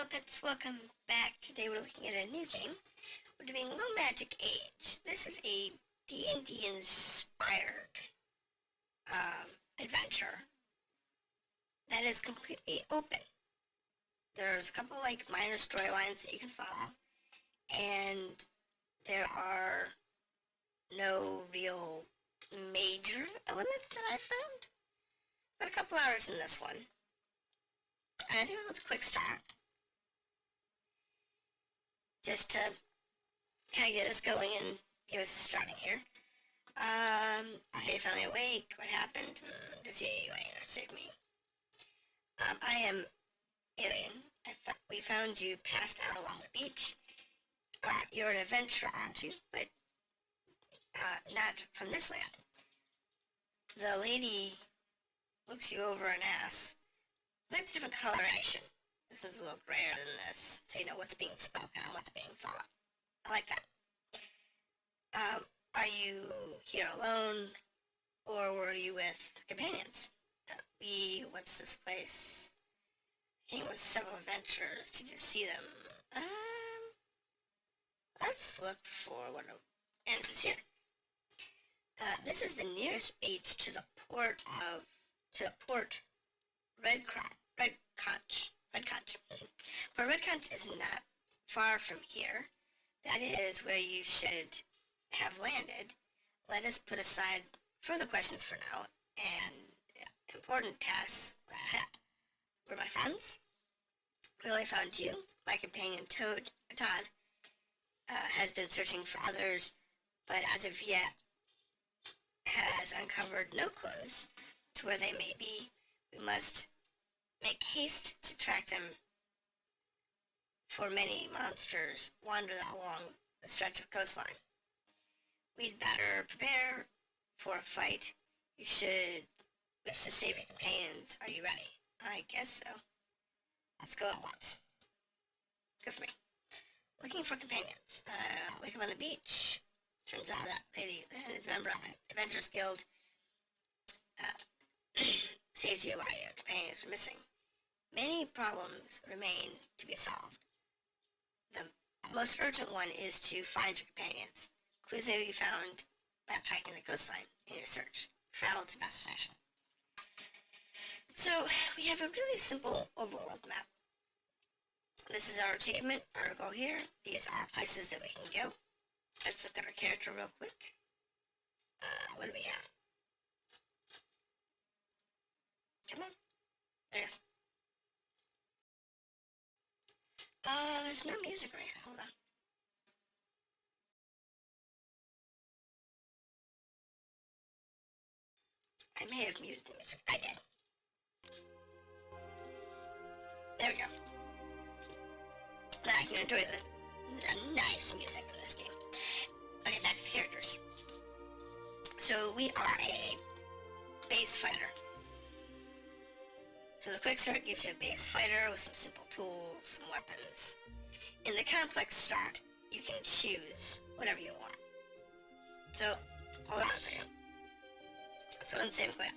Hello pets, welcome back. Today we're looking at a new game. We're doing Low Magic Age. This is a D&D inspired adventure that is completely open. There's a couple like minor storylines that you can follow, and there are no real major elements that I found. But a couple hours in this one. And I think we'll go with a quick start. Just to kind of get us going and get us starting here. Are you finally awake? What happened? Does he save me? I am Alien. We found you passed out along the beach. You're an adventurer, aren't you? But not from this land. The lady looks you over and asks, I like the different coloration. This is a little grayer than this, so you know what's being spoken and what's being thought. I like that. Are you here alone, or were you with companions? What's this place? Came with several adventurers. Did you see them? Let's look for what answers here. This is the nearest beach to the port Red Conch. But Red Conch is not far from here. That is where you should have landed. Let us put aside further questions for now, and important tasks ahead. We're my friends. We only found you. My companion Todd has been searching for others, but as of yet has uncovered no clues to where they may be. We must make haste to track them, for many monsters wander along the stretch of coastline. We'd better prepare for a fight. You should wish to save your companions. Are you ready? I guess so. Let's go at once. Good for me. Looking for companions. Wake up on the beach. Turns out that lady is a member of the Adventurers Guild. Saved you while your companions were missing. Many problems remain to be solved. The most urgent one is to find your companions. Clues may be found by tracking the coastline in your search. Travel to destination. So, we have a really simple overworld map. This is our achievement, our goal here. These are places that we can go. Let's look at our character real quick. What do we have? Come on. There it is. There's no music right now. Hold on. I may have muted the music. I did. There we go. Now I can enjoy the nice music in this game. Okay, back to the characters. So we are a base fighter. So the quick start gives you a base fighter with some simple tools, some weapons. In the complex start, you can choose whatever you want. So, hold on a second. So let's save quick.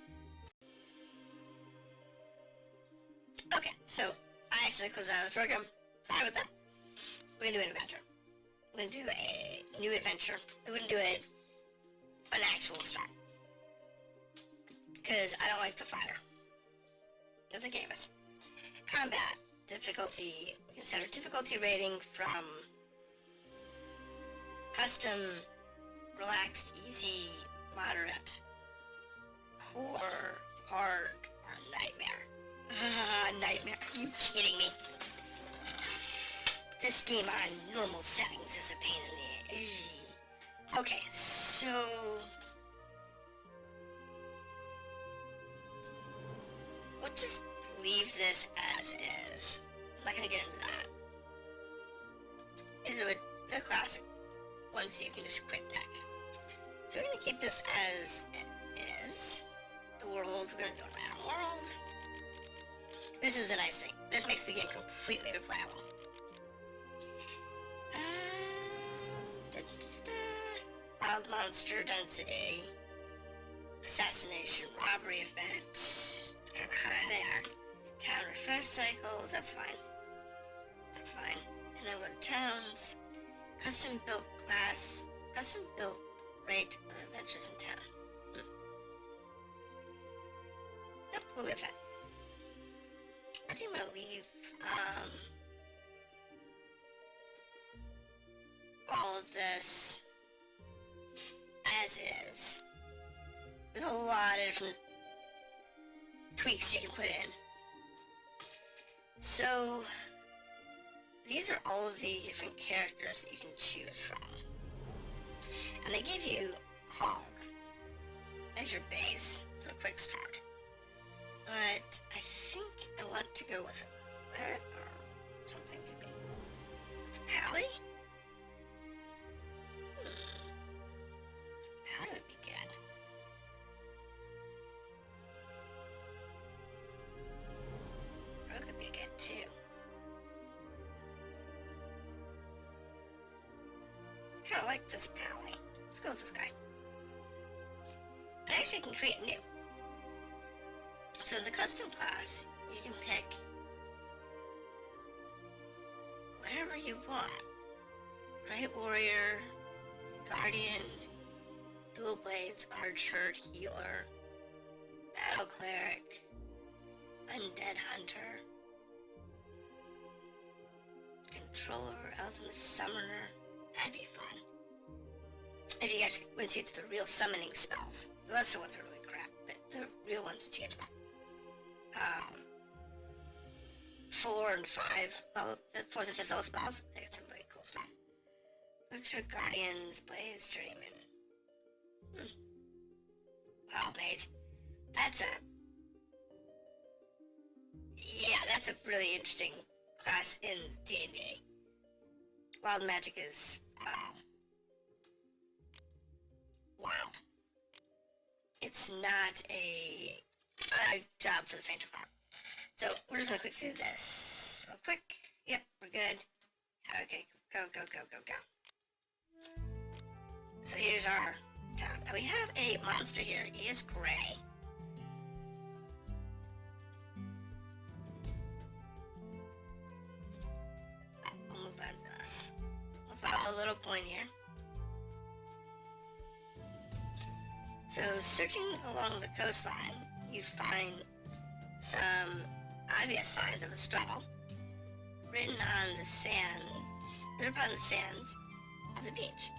Okay, so I accidentally closed out of the program. Sorry about that. We're gonna do an adventure. We're gonna do a new adventure. We're gonna do an actual start. Because I don't like the fighter that they gave us. Combat difficulty. We can set our difficulty rating from custom, relaxed, easy, moderate, poor, hard, or nightmare. Nightmare. Are you kidding me? This game on normal settings is a pain in the... Okay, so... we'll just leave this as is. I'm not gonna get into that. Is it the classic one, so you can just quick back it. So we're gonna keep this as it is. The world, we're gonna do a random world. This is the nice thing. This makes the game completely replayable. Wild monster density. Assassination, robbery event. It's kind of high there. Town refresh cycles, that's fine. then go to towns, custom built class, custom built rate of adventures in town. Yep, we'll leave that. I think I'm gonna leave all of this as is. There's a lot of different tweaks you can put in. So these are all of the different characters that you can choose from. And they give you Hog as your base for the quick start. But I think I want to go with a cleric or something maybe. With a Pally? Pally would be good. Rogue would be good too. I kinda like this Pally. Let's go with this guy. And actually I can create new. So in the custom class, you can pick whatever you want. Great Warrior, Guardian, Dual Blades, Archer, Healer, Battle Cleric, Undead Hunter, Controller, Ultimate Summoner. That'd be fun. If you actually went to the real summoning spells. The lesser ones are really crap, but the real ones that you get to 4 and 5 level, 4th and 5th level spells. They got some really cool stuff. Lecture Guardians, Blaze, Journeyman. Wild Mage. That's a really interesting class in D&D. Wild Magic is wild. It's not a job for the faint of heart. So we're just gonna quick through this real quick. Yep, we're good. Okay, go. So here's our town. Now we have a monster here. He is gray. We'll move on to this. We'll follow a little point here. So searching along the coastline, you find some obvious signs of a struggle written upon the sands of the beach.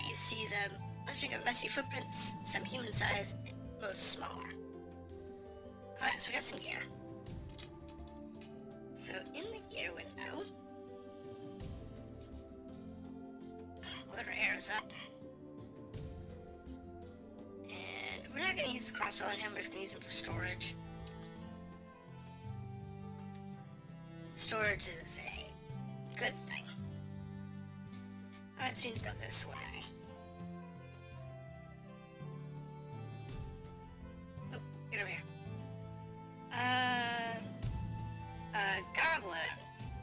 You see the clustering of messy footprints, some human-sized, most smaller. Alright, so we got some gear. So in the gear window, load our arrows up. And we're not going to use the crossbow on him, we're just going to use him for storage. Storage is a good thing. Alright, so we need to go this way. Oh, get over here. Goblin.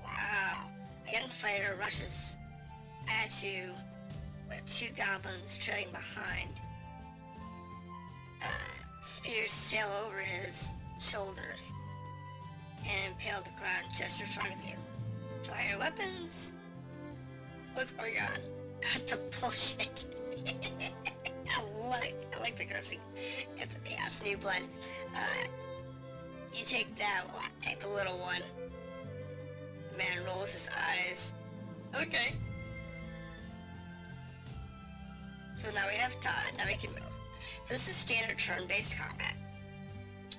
Wow. A young fighter rushes at you with 2 goblins trailing behind. Spears sail over his shoulders and impale the ground just in front of you. Draw your weapons. What's going on? The bullshit. I like the cursing. Yes, new blood. You take that one. Take the little one. The man rolls his eyes. Okay. So now we have Todd. Now we can move. So this is standard turn-based combat.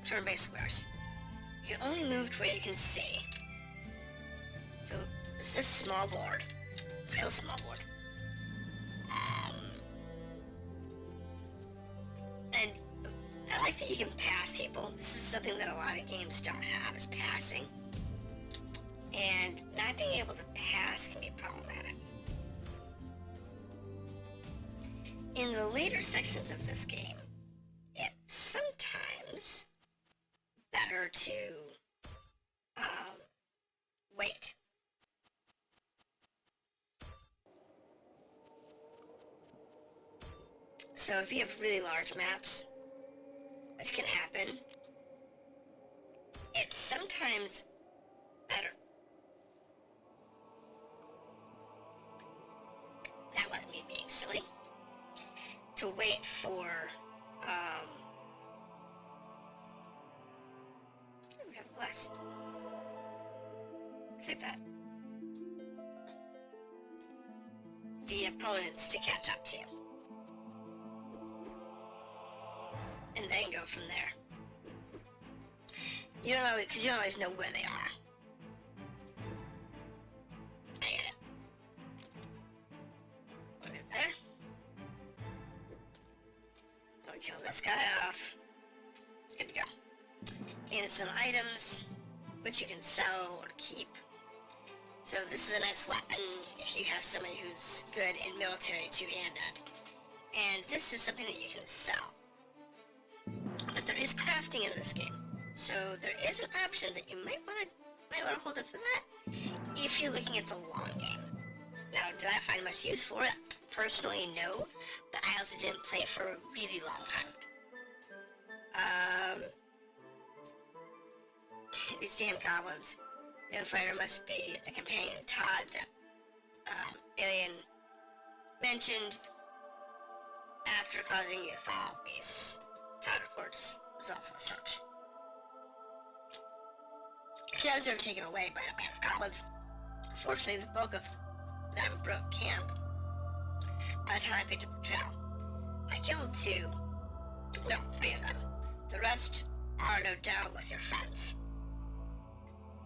Turn-based squares. You can only move to where you can see. So this is a small board. Real small board. And I like that you can pass people. This is something that a lot of games don't have, is passing. And not being able to pass can be problematic. In the later sections of this game, it's sometimes better to wait. So if you have really large maps, which can happen, it's sometimes better glass. Take that. The opponents to catch up to you. And then go from there. You don't always, because you don't always know where they are. I get it. Put it there. I'll kill this guy off. Good to go. Gain some items, which you can sell or keep. So this is a nice weapon if you have somebody who's good in military two-handed. And this is something that you can sell. But there is crafting in this game. So there is an option that you might want to hold up for that if you're looking at the long game. Now, did I find much use for it? Personally, no. But I also didn't play it for a really long time. These damn goblins. The fighter must be the companion Todd that Alien mentioned after causing you to fall. These Todd reports results of the search. Shadows are taken away by a band of goblins. Unfortunately, the bulk of them broke camp by the time I picked up the trail. I killed 3 of them. The rest are no doubt with your friends.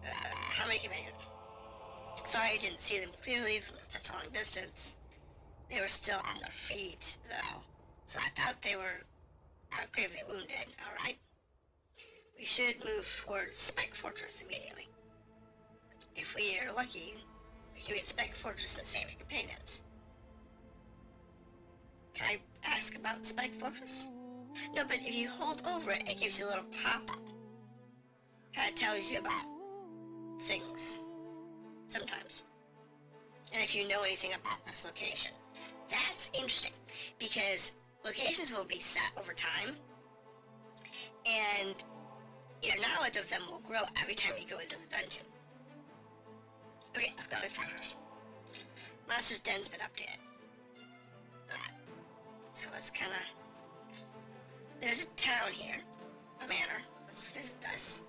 How many companions? Sorry I didn't see them clearly from such a long distance. They were still on their feet, though, so I thought they were gravely wounded. Alright. We should move towards Spike Fortress immediately. If we are lucky, we can reach Spike Fortress and save your companions. Can I ask about Spike Fortress? No, but if you hold over it, it gives you a little pop-up. Kind of tells you about things. Sometimes. And if you know anything about this location. That's interesting, because locations will reset over time, and your knowledge of them will grow every time you go into the dungeon. Okay, let's go to the fortress. Monster's Den's been updated. Alright. So let's kinda... There's a town here. A manor. Let's visit this.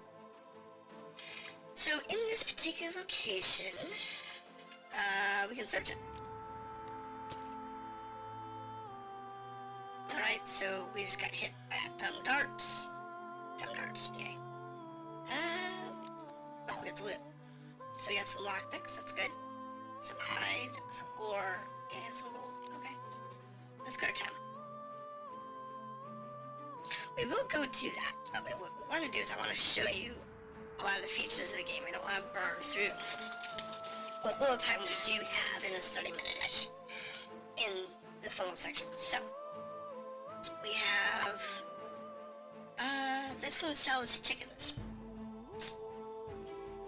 So in this particular location, we can search it. Alright, so we just got hit by dumb darts. Dumb darts, yay. We'll get the loot. So we got some lockpicks, that's good. Some hide, some ore, and some gold. Okay. Let's go to town. We will go to that, but what we want to do is I want to show you a lot of the features of the game. We don't want to burn through what little time we do have in this 30-minute-ish in this one little section. So, we have, this one sells chickens.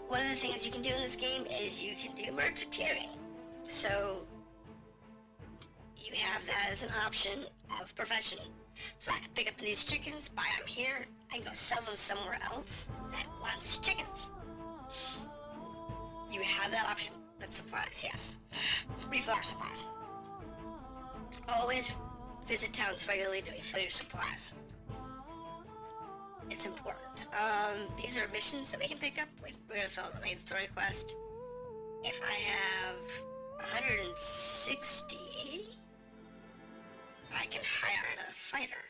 One of the things you can do in this game is you can do merchanteering. So, you have that as an option of profession. So I can pick up these chickens, buy them here, I can go sell them somewhere else that wants chickens. You have that option, but supplies, yes. Refill our supplies. Always visit towns regularly to refill your supplies. It's important. These are missions that we can pick up. We're gonna fill out the main story quest. If I have 160, I can hire another fighter.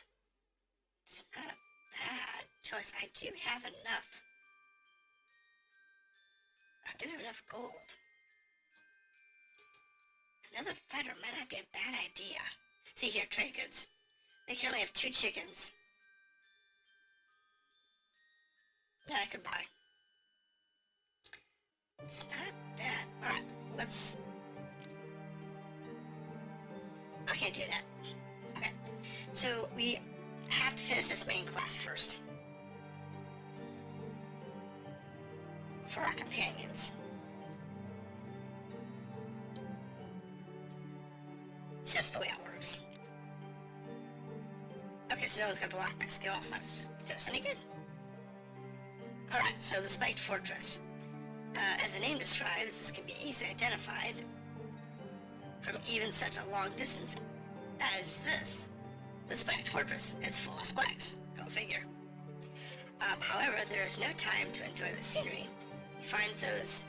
It's not a bad choice. I do have enough. I do have enough gold. Another fighter might not be a bad idea. See here, trade goods. They can only have 2 chickens that I could buy. It's not bad. Alright, let's... I can't do that. Okay, so we have to finish this main quest first. For our companions. It's just the way it works. Okay, so no one's got the lockpick skill, so that's do us any good. Alright, so the Spiked Fortress. As the name describes, this can be easily identified from even such a long distance as this. The Spiked Fortress is full of spikes. Go figure. However, there is no time to enjoy the scenery. You find those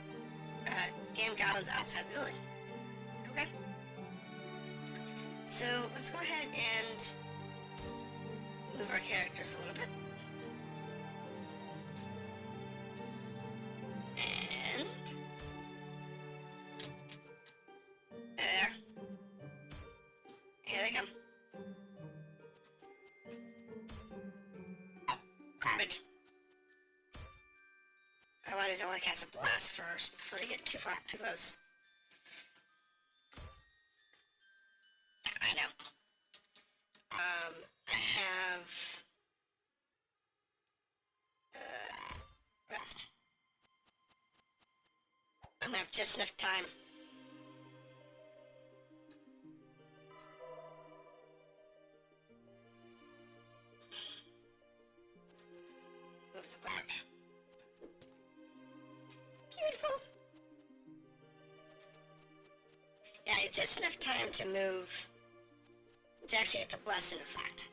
game goblins outside the building. Okay? So let's go ahead and move our characters a little bit. And there. Here they come. Oh, garbage. I want to cast a blast first before they get too close. I know. I have rest. I'm gonna have just enough time. Move the cleric. Beautiful. Yeah, I have just enough time to move to actually get the bless in effect.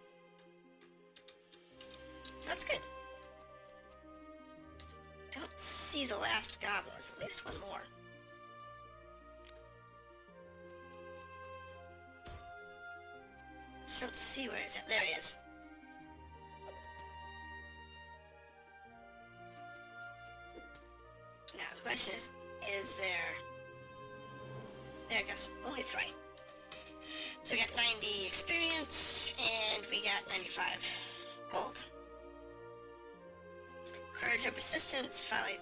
So that's good. Don't see the last goblin. There's at least one more. Just don't see where he's at. There he is. Now the question is there... There it goes. Only 3. So we got 90 experience, and we got 95 gold. Courage and persistence finally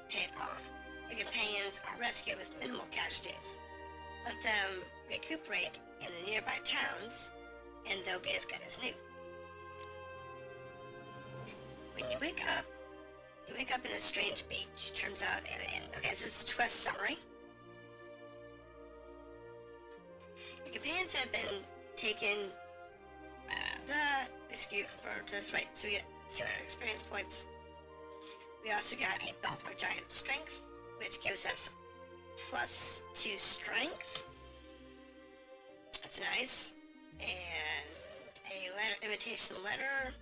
paid off. Your companions are rescued with minimal casualties. Let them recuperate in the nearby towns, and they'll be as good as new. When you wake up in a strange beach. Turns out, okay, this is a quest summary. Your companions have been taken the rescue for just right, so we get 200 experience points. We also got a belt of giant strength, which gives us +2 strength. That's nice. And a letter, invitation letter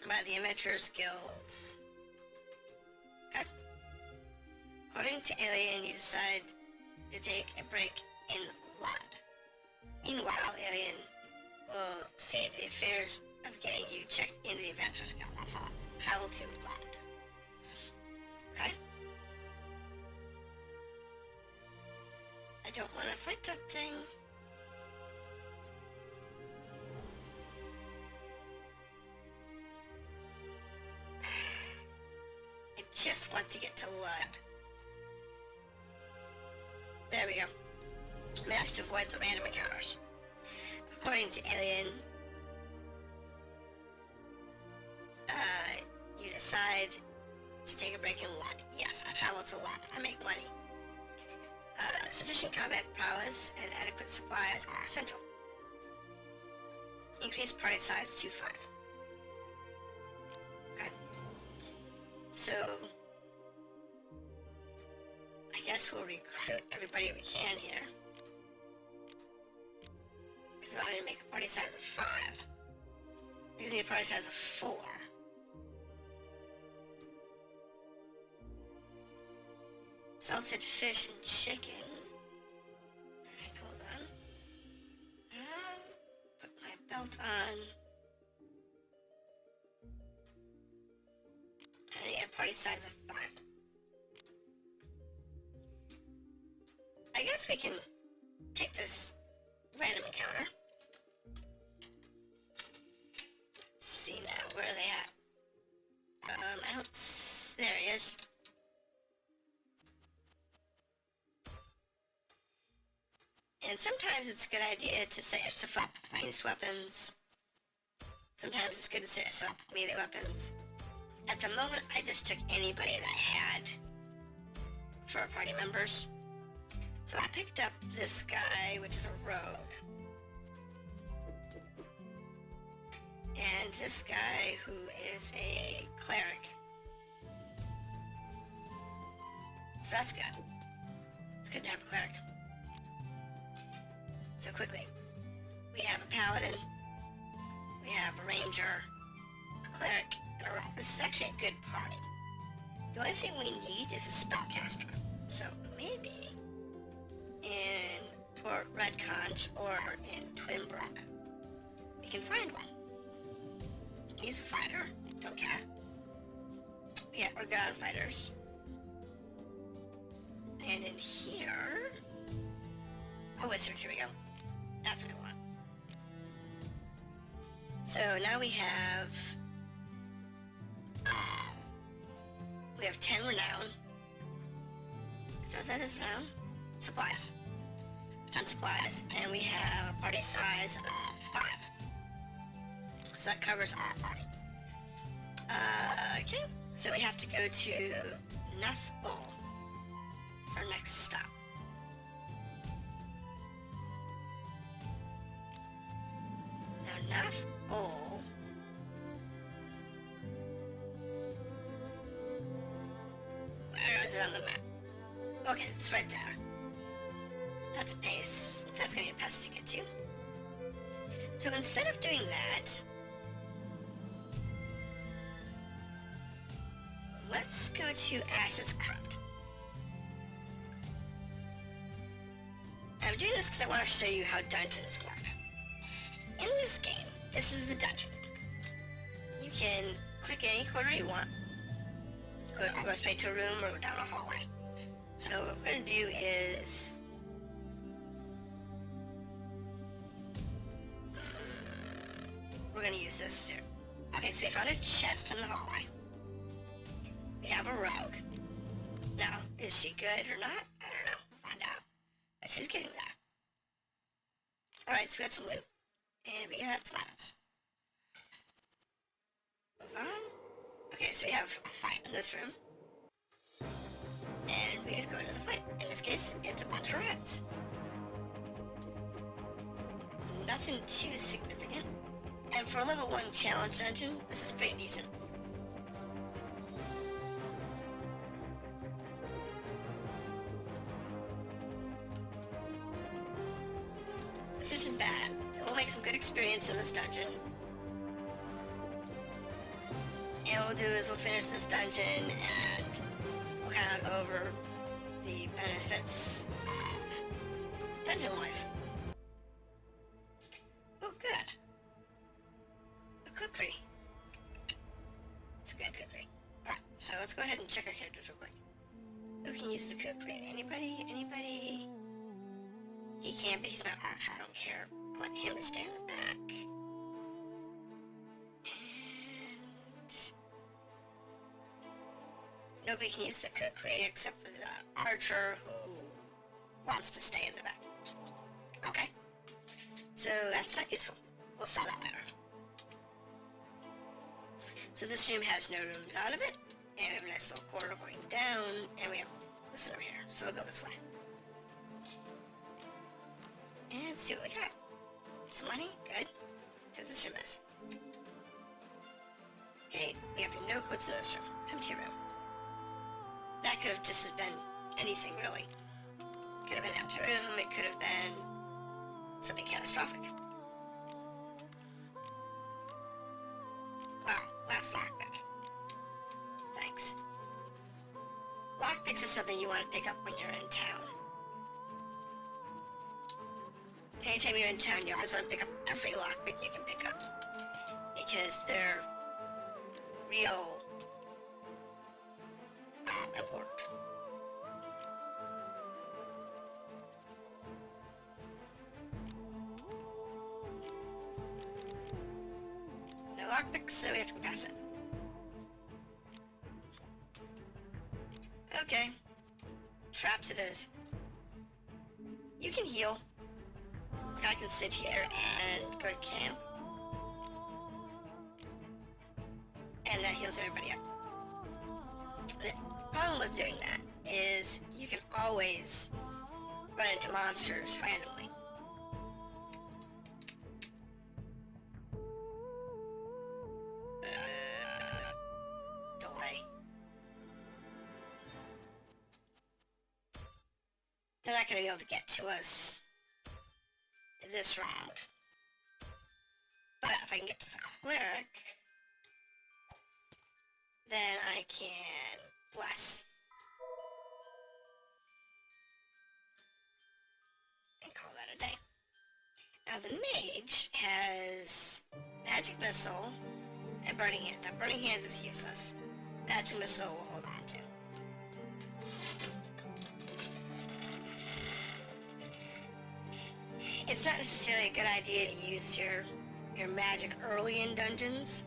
by the Adventurers Guild. Okay. According to Alien, you decide to take a break in Lund. Meanwhile, Alien will see the affairs of getting you checked into the Adventurers Guild and travel to Lund. Okay. I don't want to fight that thing. I just want to get to Lund. There we go. Managed to avoid the random encounters. According to Alien, you decide to take a break in Lund. Yes, I travel to Lund. I make money. Sufficient combat prowess and adequate supplies are essential. Increase party size to 5. Okay. So, I guess we'll recruit everybody we can here. Because I'm going to make a party size of 5. Gives me a party size of 4. Salted fish and chicken. Alright, hold on. Put my belt on. I need a party size of 5. I guess we can take this random encounter. Let's see now, where are they at? I don't... There he is. And sometimes it's a good idea to set yourself up with ranged weapons. Sometimes it's good to set yourself up with melee weapons. At the moment, I just took anybody that I had for our party members. So I picked up this guy, which is a rogue. And this guy, who is a cleric. So that's good. It's good to have a cleric. So quickly, we have a paladin, we have a ranger, a cleric, Alright, this is actually a good party. The only thing we need is a spellcaster. So maybe in Port Red Conch or in Twinbrook, we can find one. He's a fighter. Don't care. Yeah, we're good on fighters. And in here... Oh, wizard, here we go. That's what I want. So now we have... we have 10 renown. Is that what that is, renown? Supplies. 10 supplies. And we have a party size of 5. So that covers our party. Okay. So we have to go to Nuth Bowl. It's our next stop. Now Nuth Bowl. Where is it on the map? Okay, it's right there. That's a pace. That's gonna be a pest to get to. So instead of doing that, let's go to Ash's Crypt. I'm doing this because I want to show you how dungeons work. In this game, this is the dungeon. You can click any corner you want, go straight to a room or go down a hallway. So what we're going to do is... we're going to use this here. Okay, so we found a chest in the hallway. We have a rogue. Now, is she good or not? I don't know. We'll find out. But she's getting there. Alright, so we got some loot. And we got some items. Move on. Okay, so we have a fight in this room. And we just go into the fight. In this case, it's a bunch of rats. Nothing too significant. And for a level 1 challenge dungeon, this is pretty decent. This isn't bad. We'll make some good experience in this dungeon. And what we'll do is we'll finish this dungeon and we'll kind of go over the benefits of dungeon life. Oh, good. A cookery. It's a good cookery. Alright, so let's go ahead and check our characters real quick. Who can use the cookery? Anybody? Anybody? He can, but he's my archer. I don't care. I want him to stay in the back. And... nobody can use the cookery except for the archer who wants to stay in the back. Okay. So that's not useful. We'll sell that later. So this room has no rooms out of it. And we have a nice little corridor going down. And we have this over here. So we'll go this way. And see what we got. Some money? Good. See what this room is. Okay, we have no clues in this room. Empty room. That could have just been anything, really. Could have been an empty room. It could have been something catastrophic. Wow, last lockpick. Thanks. Lockpicks are something you want to pick up when you're in town. Anytime you're in town, you always want to pick up every lockpick you can pick up. Because they're real important. No lockpicks, so we have to go past it. Okay. Traps it is. You can heal. I can sit here and go to camp. And that heals everybody up. The problem with doing that is you can always run into monsters randomly. Delay. They're not going to be able to get to us this round. But if I can get to the cleric, then I can bless. And call that a day. Now the mage has magic missile and burning hands. Now burning hands is useless. Magic missile will hold on to. It's not necessarily a good idea to use your magic early in dungeons.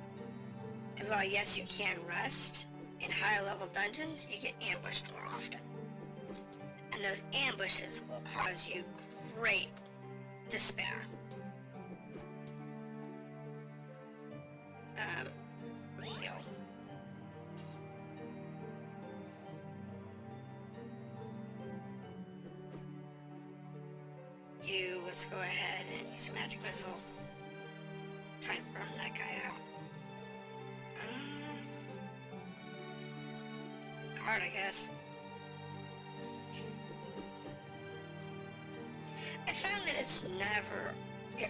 Because while yes, you can rest, in higher level dungeons, you get ambushed more often. And those ambushes will cause you great despair. Heal. Let's go ahead and use a magic missile. Try and burn that guy out. Card, I guess. I found that it's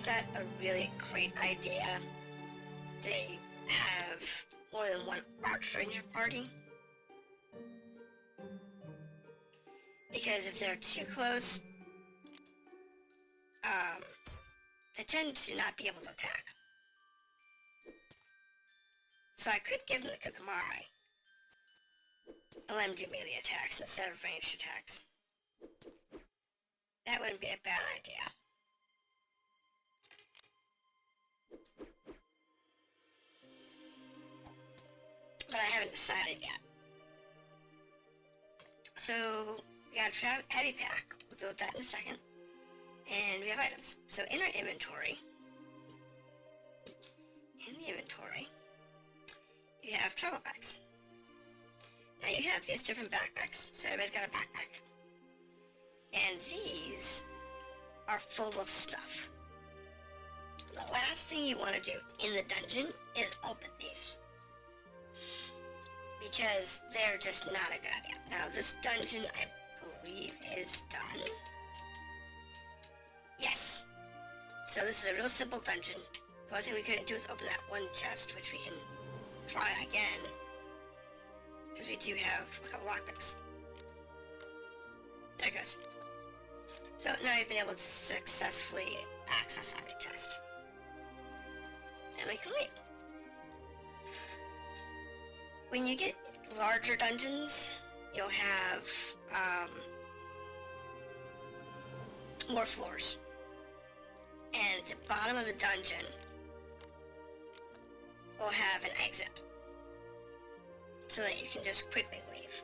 that a really great idea to have more than one archer in your party. Because if they're too close, they tend to not be able to attack. So I could give them the Kukumari and let them do melee attacks instead of ranged attacks. That wouldn't be a bad idea. But I haven't decided yet. So, we got a heavy pack. We'll deal with that in a second. And we have items. So in our inventory, you have travel packs. Now you have these different backpacks. So everybody's got a backpack. And these are full of stuff. The last thing you want to do in the dungeon is open these. Because they're just not a good idea. Now this dungeon, I believe, is done. Yes. So this is a real simple dungeon. The only thing we couldn't do is open that one chest, which we can try again. Because we do have a couple lockpicks. There it goes. So now we've been able to successfully access every chest. And we can leave. When you get larger dungeons, you'll have more floors. And at the bottom of the dungeon will have an exit so that you can just quickly leave.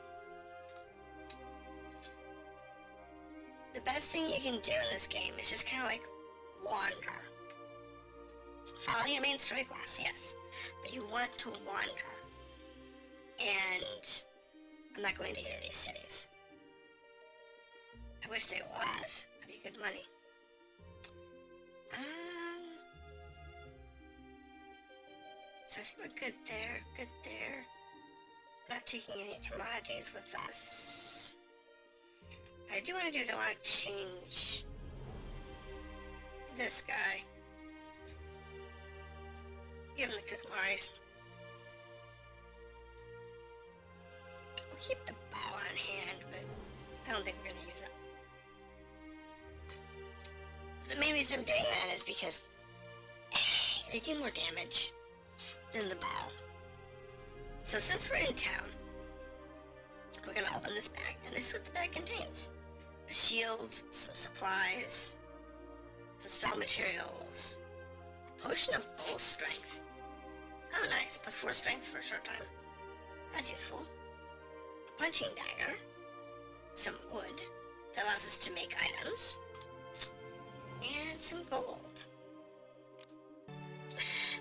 The best thing you can do in this game is just kind of like wander. Follow your main story quests, yes, but you want to wander. And I'm not going to either of these cities. I wish there was. That'd be good money. So I think we're good there, good there. Not taking any commodities with us. What I do want to do is I want to change this guy. Give him the Kukumaris. We'll keep the bow on hand, but I don't think we're going to use it. The main reason I'm doing that is because they do more damage than the bow. So since we're in town, we're going to open this bag, and this is what the bag contains. A shield, some supplies, some spell materials, a potion of full strength. Oh nice, plus 4 strength for a short time. That's useful. A punching dagger, some wood that allows us to make items, and some gold.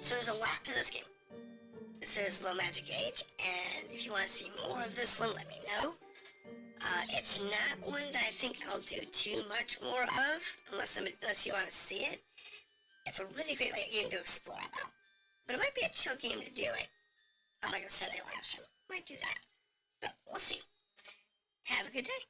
So there's a lot to this game. This is Low Magic Age, and if you want to see more of this one, let me know. It's not one that I think I'll do too much more of, unless you want to see it. It's a really great game to explore, though. But it might be a chill game to do it on like a Sunday live stream. Might do that. But we'll see. Have a good day.